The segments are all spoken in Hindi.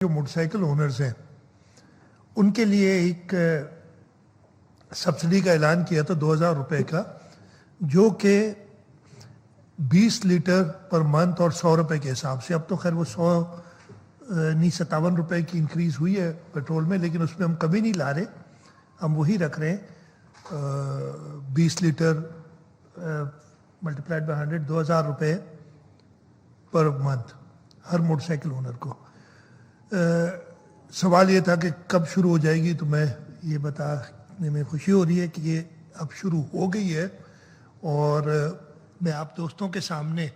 जो मोटरसाइकिल ओनर्स हैं उनके लिए एक सब्सिडी का ऐलान किया था 2000 रुपए का, जो कि 20 लीटर पर मंथ और 100 रुपए के हिसाब से। अब तो खैर वो 57 रुपए की इंक्रीज हुई है पेट्रोल में, लेकिन उसमें हम कभी नहीं ला रहे, हम वही रख रहे हैं 20 लीटर मल्टीप्लाइड बाय 100, 2000 रुपये पर मंथ हर मोटरसाइकिल ओनर को। सवाल ये था कि कब शुरू हो जाएगी, तो मैं ये बताने में खुशी हो रही है कि ये अब शुरू हो गई है। और मैं आप दोस्तों के सामने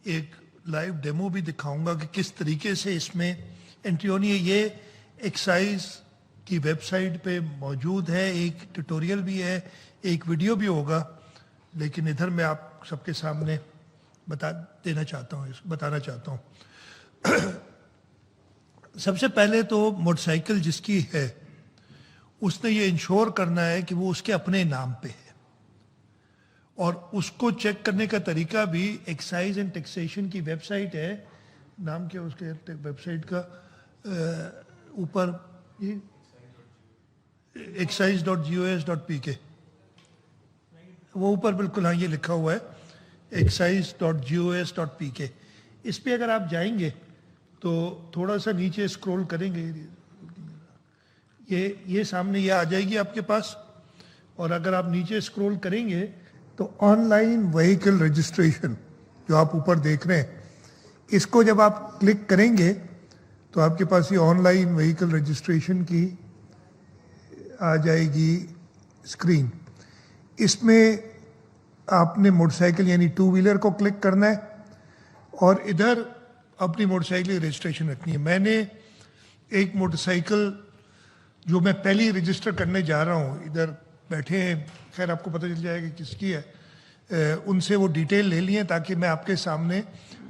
एक लाइव डेमो भी दिखाऊंगा कि किस तरीके से इसमें एंट्री होनी है। ये एक्साइज की वेबसाइट पे मौजूद है, एक ट्यूटोरियल भी है, एक वीडियो भी होगा, लेकिन इधर मैं आप सबके सामने बताना चाहता हूँ। सबसे पहले तो मोटरसाइकिल जिसकी है उसने ये इंश्योर करना है कि वो उसके अपने नाम पे है, और उसको चेक करने का तरीका भी एक्साइज एंड टैक्सेशन की वेबसाइट है। नाम क्या उसके वेबसाइट का? ऊपर ये excise.gos.pk, वो ऊपर बिल्कुल, हाँ ये लिखा हुआ है excise.gos.pk। इस पे अगर आप जाएंगे तो थोड़ा सा नीचे स्क्रॉल करेंगे, ये सामने ये आ जाएगी आपके पास। और अगर आप नीचे स्क्रॉल करेंगे तो ऑनलाइन व्हीकल रजिस्ट्रेशन जो आप ऊपर देख रहे हैं, इसको जब आप क्लिक करेंगे तो आपके पास ये ऑनलाइन व्हीकल रजिस्ट्रेशन की आ जाएगी स्क्रीन। इसमें आपने मोटरसाइकिल यानी टू व्हीलर को क्लिक करना है और इधर अपनी मोटरसाइकिल की रजिस्ट्रेशन रखनी है। मैंने एक मोटरसाइकिल जो मैं पहले रजिस्टर करने जा रहा हूँ, इधर बैठे हैं, खैर आपको पता चल जाएगा किसकी है, उनसे वो डिटेल ले लिए ताकि मैं आपके सामने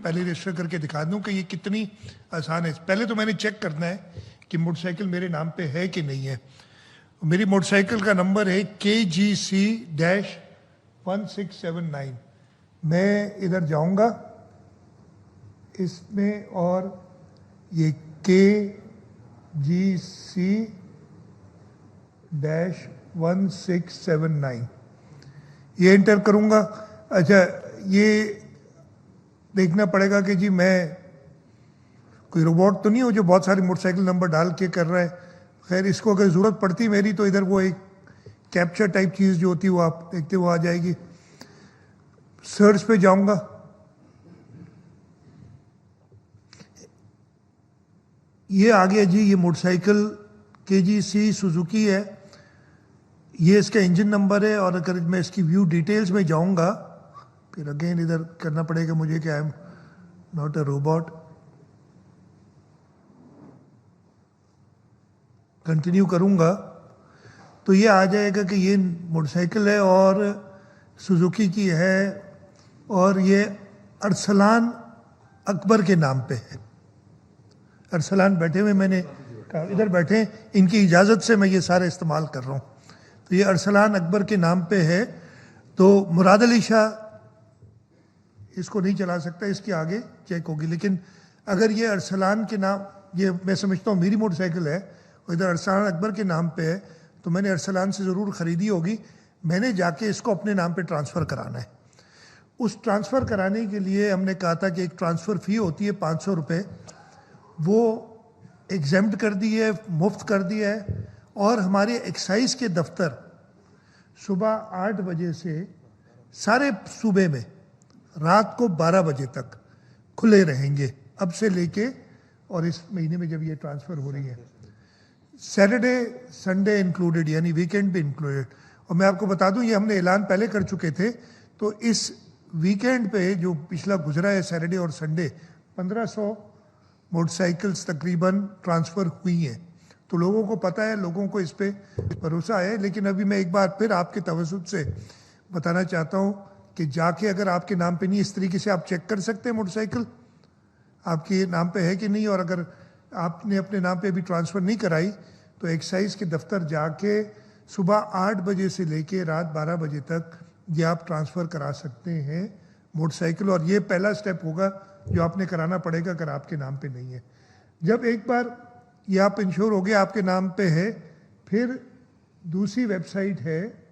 पहले रजिस्टर करके दिखा दूँ कि ये कितनी आसान है। पहले तो मैंने चेक करना है कि मोटरसाइकिल मेरे नाम पे है कि नहीं है। मेरी मोटरसाइकिल का नंबर है KGC-1679। मैं इधर जाऊंगा इसमें और ये KGC-1679 ये एंटर करूंगा। अच्छा, ये देखना पड़ेगा कि जी मैं कोई रोबोट तो नहीं हो जो बहुत सारी मोटरसाइकिल नंबर डाल के कर रहा है। खैर, इसको अगर ज़रूरत पड़ती मेरी तो इधर वो एक कैप्चर टाइप चीज़ जो होती है वो आप देखते वो आ जाएगी। सर्च पे जाऊंगा, ये आ गया जी, ये मोटरसाइकिल KGC सुजुकी है, ये इसका इंजन नंबर है। और अगर मैं इसकी व्यू डिटेल्स में जाऊंगा, फिर अगेन इधर करना पड़ेगा मुझे कि I am not a robot, continue करूंगा तो ये आ जाएगा कि ये मोटरसाइकिल है और सुजुकी की है और ये अरसलान अकबर के नाम पे है। अरसलान बैठे हुए, मैंने कहा इधर बैठे, इनकी इजाज़त से मैं ये सारा इस्तेमाल कर रहा हूँ। तो ये अरसलान अकबर के नाम पे है। तो मुराद अली शाह इसको नहीं चला सकता, इसके आगे चेक होगी। लेकिन अगर ये अरसलान के नाम, ये मैं समझता हूँ मेरी मोटरसाइकिल है और इधर अरसलान अकबर के नाम पे है, तो मैंने अरसलान से ज़रूर ख़रीदी होगी। मैंने जाके इसको अपने नाम पे ट्रांसफ़र कराना है। उस ट्रांसफ़र कराने के लिए हमने कहा था कि एक ट्रांसफ़र फ़ी होती है 500 रुपये, वो एग्जेम्प्ट कर दी है, मुफ्त कर दिया है। और हमारे एक्साइज के दफ्तर सुबह 8 बजे से सारे सूबे में रात को 12 बजे तक खुले रहेंगे अब से लेके, और इस महीने में जब ये ट्रांसफ़र हो रही है, सैटरडे संडे इंक्लूडेड, यानी वीकेंड भी इंक्लूडेड। और मैं आपको बता दूं, ये हमने ऐलान पहले कर चुके थे, तो इस वीकेंड पे जो पिछला गुजरा है सैटरडे और संडे, 1500 मोटरसाइकिल्स तकरीबन ट्रांसफ़र हुई हैं। तो लोगों को पता है, लोगों को इस पे भरोसा है। लेकिन अभी मैं एक बार फिर आपके तवज्जुह से बताना चाहता हूँ कि जाके अगर आपके नाम पे नहीं, इस तरीके से आप चेक कर सकते हैं मोटरसाइकिल आपके नाम पे है कि नहीं। और अगर आपने अपने नाम पे भी ट्रांसफ़र नहीं कराई तो एक्साइज के दफ्तर जाके सुबह 8 बजे से लेके रात 12 बजे तक ये आप ट्रांसफ़र करा सकते हैं मोटरसाइकिल। और ये पहला स्टेप होगा जो आपने कराना पड़ेगा अगर आपके नाम पे नहीं है। जब एक बार ये आप इंश्योर हो गया आपके नाम पे है, फिर दूसरी वेबसाइट है,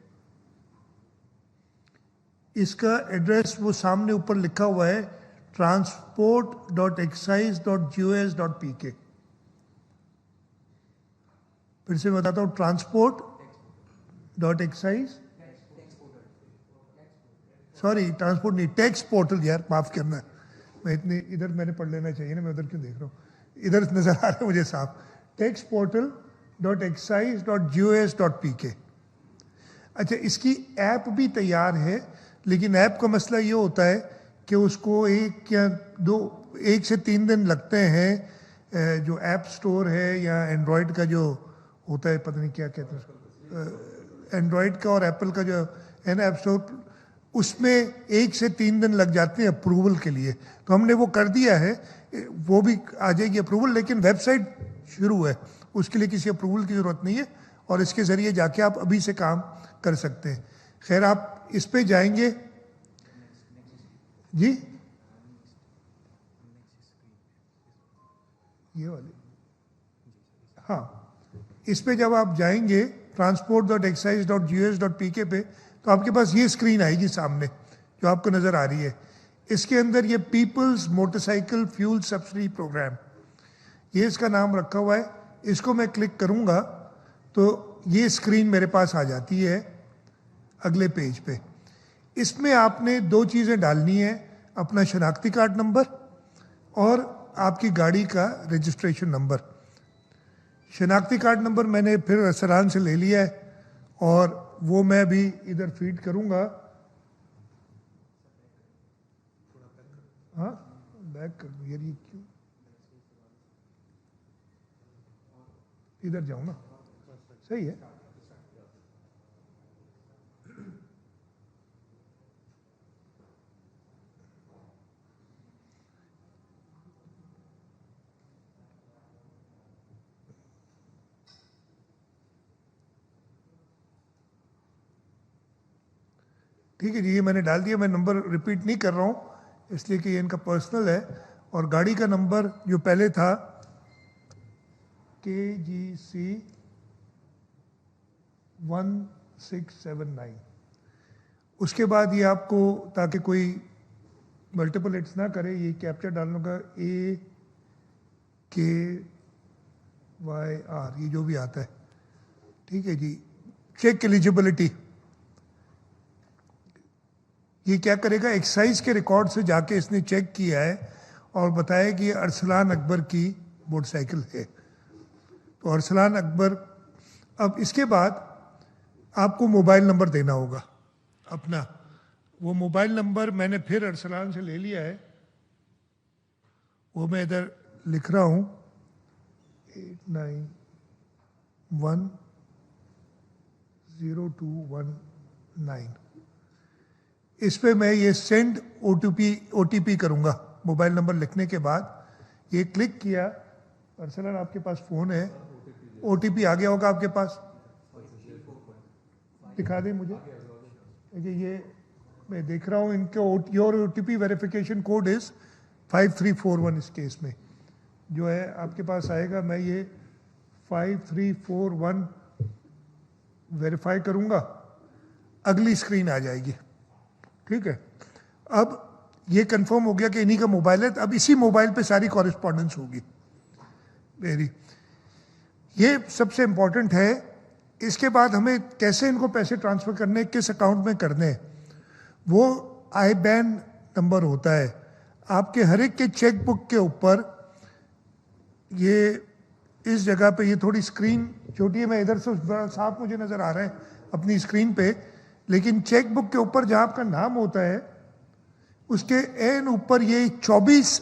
इसका एड्रेस वो सामने ऊपर लिखा हुआ है transport.excise.gos.pk। फिर से बताता हूँ, transport.excise, सॉरी ट्रांसपोर्ट नहीं, टैक्स पोर्टल, यार माफ करना, मैं इतनी इधर मैंने पढ़ लेना चाहिए ना, मैं उधर क्यों देख रहा हूँ, इधर नजर आ रहा है मुझे साफ, टैक्स पोर्टल .excise.gos.pk। अच्छा, इसकी ऐप भी तैयार है, लेकिन ऐप का मसला ये होता है कि उसको 1 से 3 दिन लगते हैं। जो ऐप स्टोर है या एंड्रॉयड का जो होता है, पता नहीं क्या कहते हैं, एंड्रॉयड का और एप्पल का जो है ना ऐप स्टोर, उसमें 1 से 3 दिन लग जाते हैं अप्रूवल के लिए। तो हमने वो कर दिया है, वो भी आ जाएगी अप्रूवल, लेकिन वेबसाइट शुरू है, उसके लिए किसी अप्रूवल की ज़रूरत नहीं है, और इसके ज़रिए जाके आप अभी से काम कर सकते हैं। खैर, आप इस पे जाएंगे जी, ये वाली, हाँ, इस पे जब आप जाएंगे transport.excise.gos.pk पे, तो आपके पास ये स्क्रीन आएगी सामने जो आपको नज़र आ रही है। इसके अंदर ये people's motorcycle fuel subsidy programme, ये इसका नाम रखा हुआ है। इसको मैं क्लिक करूंगा तो ये स्क्रीन मेरे पास आ जाती है अगले पेज पे। इसमें आपने 2 चीज़ें डालनी है, अपना शनाख्ती कार्ड नंबर और आपकी गाड़ी का रजिस्ट्रेशन नंबर। शनाख्ती कार्ड नंबर मैंने फिर असरान से ले लिया है, और वो मैं भी इधर फीड करूंगा। हाँ, बैक कर दूँ यार, ये क्यों इधर जाऊँ ना, सही है। ठीक है जी, ये मैंने डाल दिया, मैं नंबर रिपीट नहीं कर रहा हूँ इसलिए कि ये इनका पर्सनल है। और गाड़ी का नंबर जो पहले था KGC 1679, उसके बाद ये आपको, ताकि कोई मल्टीपल हिट्स ना करे, ये कैप्चर डालने का AKYR, ये जो भी आता है, ठीक है जी। चेक एलिजिबिलिटी, ये क्या करेगा, एक्साइज के रिकॉर्ड से जाके इसने चेक किया है और बताया कि ये अरसलान अकबर की मोटरसाइकिल है। तो अरसलान अकबर, अब इसके बाद आपको मोबाइल नंबर देना होगा अपना। वो मोबाइल नंबर मैंने फिर अरसलान से ले लिया है, वो मैं इधर लिख रहा हूँ, 89102119। इस पे मैं ये सेंड OTP करूँगा मोबाइल नंबर लिखने के बाद। ये क्लिक किया, अरसलान आपके पास फ़ोन है, OTP आ गया होगा आपके पास, दिखा दें मुझे। ये मैं देख रहा हूँ, इनके your OTP verification code is 5341। इस केस में जो है आपके पास आएगा, मैं ये 5341 वेरीफाई करूँगा, अगली स्क्रीन आ जाएगी। ठीक है, अब ये कंफर्म हो गया कि इन्हीं का मोबाइल है, तो अब इसी मोबाइल पे सारी कॉरेस्पॉन्डेंस होगी मेरी। ये सबसे इम्पोर्टेंट है। इसके बाद हमें कैसे इनको पैसे ट्रांसफ़र करने, किस अकाउंट में करने, वो IBAN नंबर होता है आपके हर एक के चेक बुक के ऊपर। ये इस जगह पे, ये थोड़ी स्क्रीन छोटी है, मैं इधर से बड़ा साफ मुझे नज़र आ रहा है अपनी स्क्रीन पे, लेकिन चेक बुक के ऊपर जहाँ आपका नाम होता है उसके एन ऊपर ये 24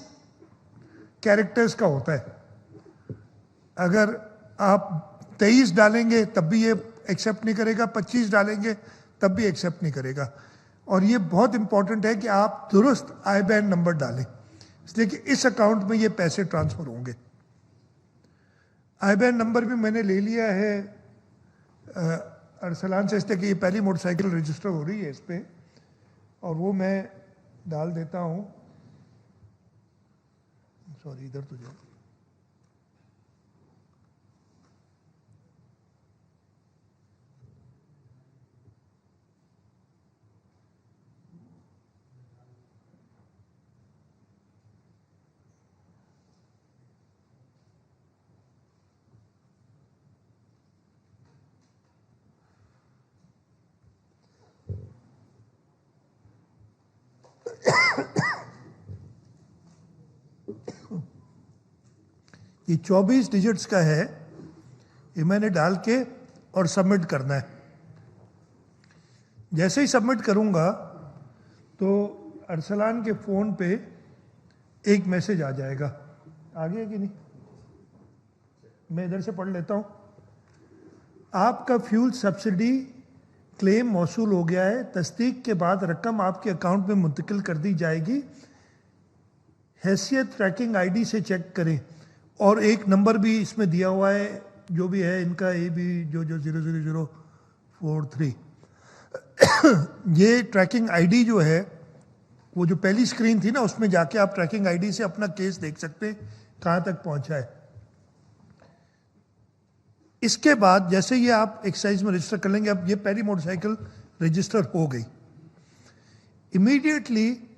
कैरेक्टर्स का होता है। अगर आप 23 डालेंगे तब भी ये एक्सेप्ट नहीं करेगा, 25 डालेंगे तब भी एक्सेप्ट नहीं करेगा। और ये बहुत इंपॉर्टेंट है कि आप दुरुस्त IBAN नंबर डालें, इसलिए कि इस अकाउंट में ये पैसे ट्रांसफ़र होंगे। IBAN नंबर भी मैंने ले लिया है अरसलान से, इसलिए कि ये पहली मोटरसाइकिल रजिस्टर हो रही है इस पर, और वो मैं डाल देता हूँ। सॉरी, इधर तो जाओ, ये 24 डिजिट्स का है, ये मैंने डाल के और सबमिट करना है। जैसे ही सबमिट करूंगा तो अरसलान के फ़ोन पे एक मैसेज आ जाएगा। आ गया कि नहीं? मैं इधर से पढ़ लेता हूँ। आपका फ्यूल सब्सिडी क्लेम मौसूल हो गया है। तस्दीक के बाद रकम आपके अकाउंट में मुंतकिल कर दी जाएगी। हैसियत ट्रैकिंग आईडी से चेक करें। और एक नंबर भी इसमें दिया हुआ है, जो भी है इनका, ये भी जो 00043 ये ट्रैकिंग आईडी जो है, वो जो पहली स्क्रीन थी ना, उसमें जाके आप ट्रैकिंग आईडी से अपना केस देख सकते हैं कहाँ तक पहुँचा है। इसके बाद जैसे ये आप एक्साइज में रजिस्टर कर लेंगे, अब ये पहली मोटरसाइकिल रजिस्टर हो गई। इमीडिएटली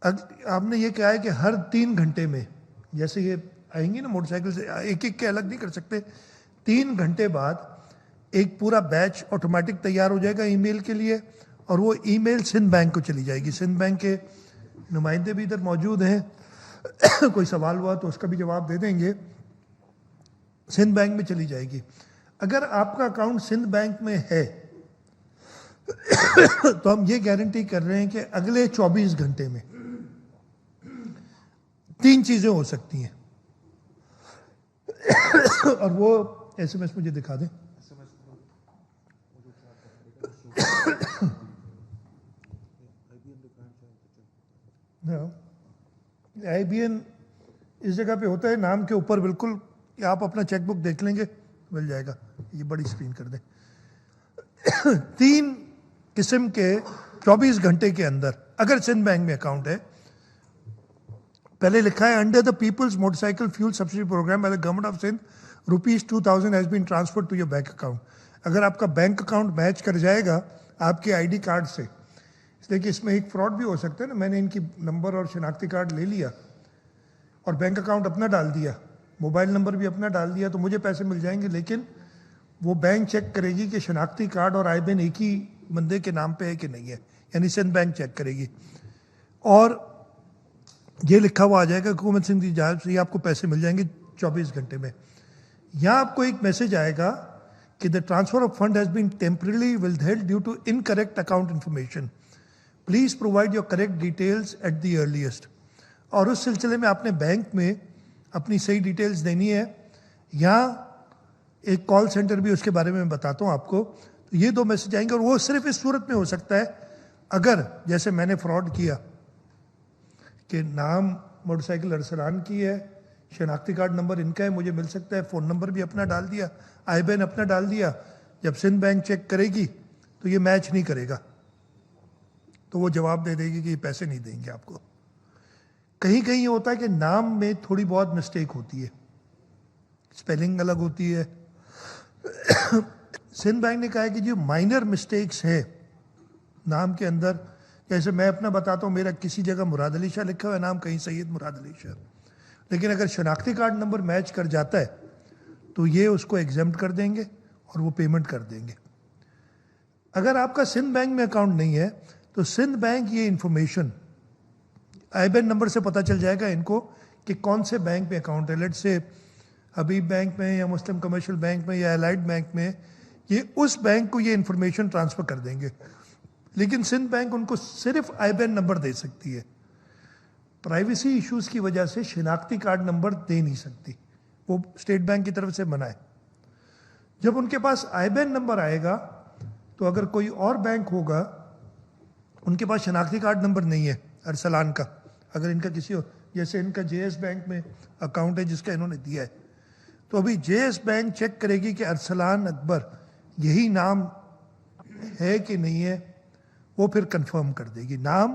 आपने ये कहा है कि हर 3 घंटे में, जैसे ये आएंगी ना मोटरसाइकिल से, एक एक के अलग नहीं कर सकते, 3 घंटे बाद एक पूरा बैच ऑटोमेटिक तैयार हो जाएगा ईमेल के लिए, और वो ईमेल सिंध बैंक को चली जाएगी। सिंध बैंक के नुमाइंदे भी इधर मौजूद हैं कोई सवाल हुआ तो उसका भी जवाब दे देंगे। सिंध बैंक में चली जाएगी। अगर आपका अकाउंट सिंध बैंक में है तो हम ये गारंटी कर रहे हैं कि अगले 24 घंटे में 3 चीजें हो सकती हैं और वो एसएमएस मुझे दिखा दें। IBN इस जगह पे होता है नाम के ऊपर, बिल्कुल आप अपना चेकबुक देख लेंगे मिल जाएगा। ये बड़ी स्क्रीन कर दें। 3 किस्म के 24 घंटे के अंदर अगर सिंध बैंक में अकाउंट है, पहले लिखा है under the people's motorcycle fuel subsidy programme by the government of Sindh ₹2000 has been transferred to your bank account. अगर आपका बैंक अकाउंट मैच कर जाएगा आपके आईडी कार्ड से, इसलिए कि इसमें एक फ्रॉड भी हो सकता है ना, मैंने इनकी नंबर और शनाख्ती कार्ड ले लिया और बैंक अकाउंट अपना डाल दिया, मोबाइल नंबर भी अपना डाल दिया, तो मुझे पैसे मिल जाएंगे, लेकिन वो बैंक चेक करेगी कि शनाख्ती कार्ड और IBAN एक ही बंदे के नाम पे है कि नहीं है, यानी सिंध बैंक चेक करेगी। और ये लिखा हुआ आ जाएगा हुकूमत सिंध की जानिब से आपको पैसे मिल जाएंगे 24 घंटे में। यहाँ आपको एक मैसेज आएगा कि the transfer of fund has been temporarily withheld due to incorrect account information, please provide your correct details at the earliest. और उस सिलसिले में आपने बैंक में अपनी सही डिटेल्स देनी है। यहाँ एक कॉल सेंटर भी उसके बारे में मैं बताता हूँ आपको। तो ये 2 मैसेज आएंगे और वो सिर्फ इस सूरत में हो सकता है अगर जैसे मैंने फ्रॉड किया कि नाम मोटरसाइकिल अरसलान की है, शनाख्ती कार्ड नंबर इनका है, मुझे मिल सकता है, फ़ोन नंबर भी अपना डाल दिया, IBAN अपना डाल दिया। जब सिंध बैंक चेक करेगी तो ये मैच नहीं करेगा, तो वो जवाब दे देगी कि ये पैसे नहीं देंगे आपको। कहीं कहीं ये होता है कि नाम में थोड़ी बहुत मिस्टेक होती है, स्पेलिंग अलग होती है। सिंध बैंक ने कहा है कि जो माइनर मिस्टेक्स है नाम के अंदर, जैसे मैं अपना बताता हूँ, मेरा किसी जगह मुराद अली शाह लिखा हुआ है नाम, कहीं सैयद मुराद अली शाह, लेकिन अगर शनाख्ती कार्ड नंबर मैच कर जाता है तो ये उसको एग्जेम्प्ट कर देंगे और वो पेमेंट कर देंगे। अगर आपका सिंध बैंक में अकाउंट नहीं है तो सिंध बैंक ये इंफॉर्मेशन IBAN नंबर से पता चल जाएगा इनको कि कौन से बैंक में अकाउंट है। लेट्स से हबीब बैंक में या मुस्लिम कमर्शियल बैंक में या एलाइड बैंक में, ये उस बैंक को ये इंफॉर्मेशन ट्रांसफर कर देंगे। लेकिन सिंध बैंक उनको सिर्फ IBAN नंबर दे सकती है, प्राइवेसी इश्यूज की वजह से शनाख्ती कार्ड नंबर दे नहीं सकती, वो स्टेट बैंक की तरफ से मना है। जब उनके पास IBAN नंबर आएगा तो अगर कोई और बैंक होगा उनके पास शनाख्ती कार्ड नंबर नहीं है अरसलान का, अगर इनका किसी और, जैसे इनका JS बैंक में अकाउंट है जिसका इन्होंने दिया है, तो अभी JS बैंक चेक करेगी कि अरसलान अकबर यही नाम है कि नहीं है, वो फिर कंफर्म कर देगी नाम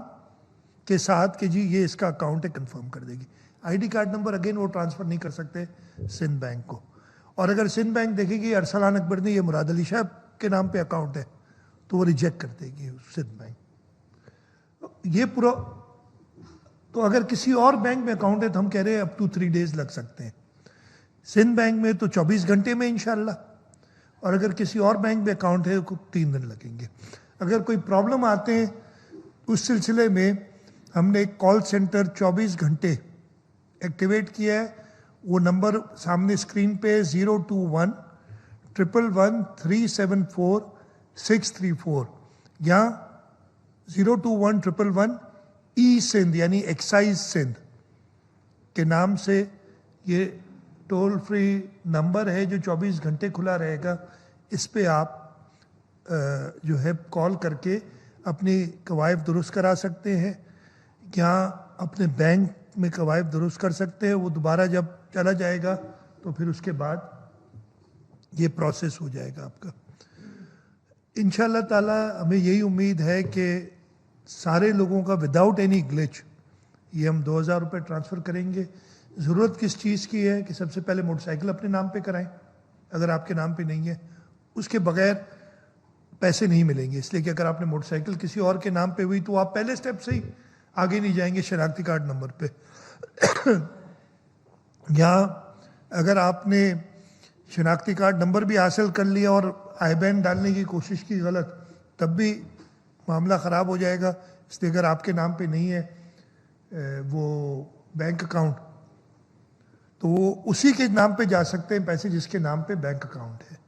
के साथ कि जी ये इसका अकाउंट है, कंफर्म कर देगी। ID कार्ड नंबर अगेन वो ट्रांसफ़र नहीं कर सकते सिंध बैंक को। और अगर सिंध बैंक देखेगी अरसलान अकबर ने ये मुराद अली शाह के नाम पे अकाउंट है तो वो रिजेक्ट कर देगी सिंध बैंक। ये पूरा, तो अगर किसी और बैंक में अकाउंट है तो हम कह रहे हैं अप टू 3 डेज लग सकते हैं, सिंध बैंक में तो 24 घंटे में इंशाल्लाह, और अगर किसी और बैंक में अकाउंट है तो 3 दिन लगेंगे। अगर कोई प्रॉब्लम आते हैं उस सिलसिले में हमने एक कॉल सेंटर 24 घंटे एक्टिवेट किया है, वो नंबर सामने स्क्रीन पे 021-111-374-634 या 021-111 ई सिंध यानी एक्साइज सिंध के नाम से ये टोल फ्री नंबर है जो 24 घंटे खुला रहेगा। इस पे आप जो है कॉल करके अपनी कवायद दुरुस्त करा सकते हैं या अपने बैंक में कवायद दुरुस्त कर सकते हैं। वो दोबारा जब चला जाएगा तो फिर उसके बाद ये प्रोसेस हो जाएगा आपका। इंशाल्लाह ताला हमें यही उम्मीद है कि सारे लोगों का विदाउट एनी ग्लिच ये हम 2000 रुपये ट्रांसफ़र करेंगे। ज़रूरत किस चीज़ की है कि सबसे पहले मोटरसाइकिल अपने नाम पे कराएं, अगर आपके नाम पे नहीं है। उसके बगैर पैसे नहीं मिलेंगे, इसलिए कि अगर आपने मोटरसाइकिल किसी और के नाम पे हुई तो आप पहले स्टेप से ही आगे नहीं जाएंगे शनाख्ती कार्ड नंबर पे। या अगर आपने शनाख्ती कार्ड नंबर भी हासिल कर लिया और आई-बैन डालने की कोशिश की गलत, तब भी मामला ख़राब हो जाएगा। इसलिए अगर आपके नाम पे नहीं है वो बैंक अकाउंट, तो वो उसी के नाम पे जा सकते हैं पैसे जिसके नाम पे बैंक अकाउंट है।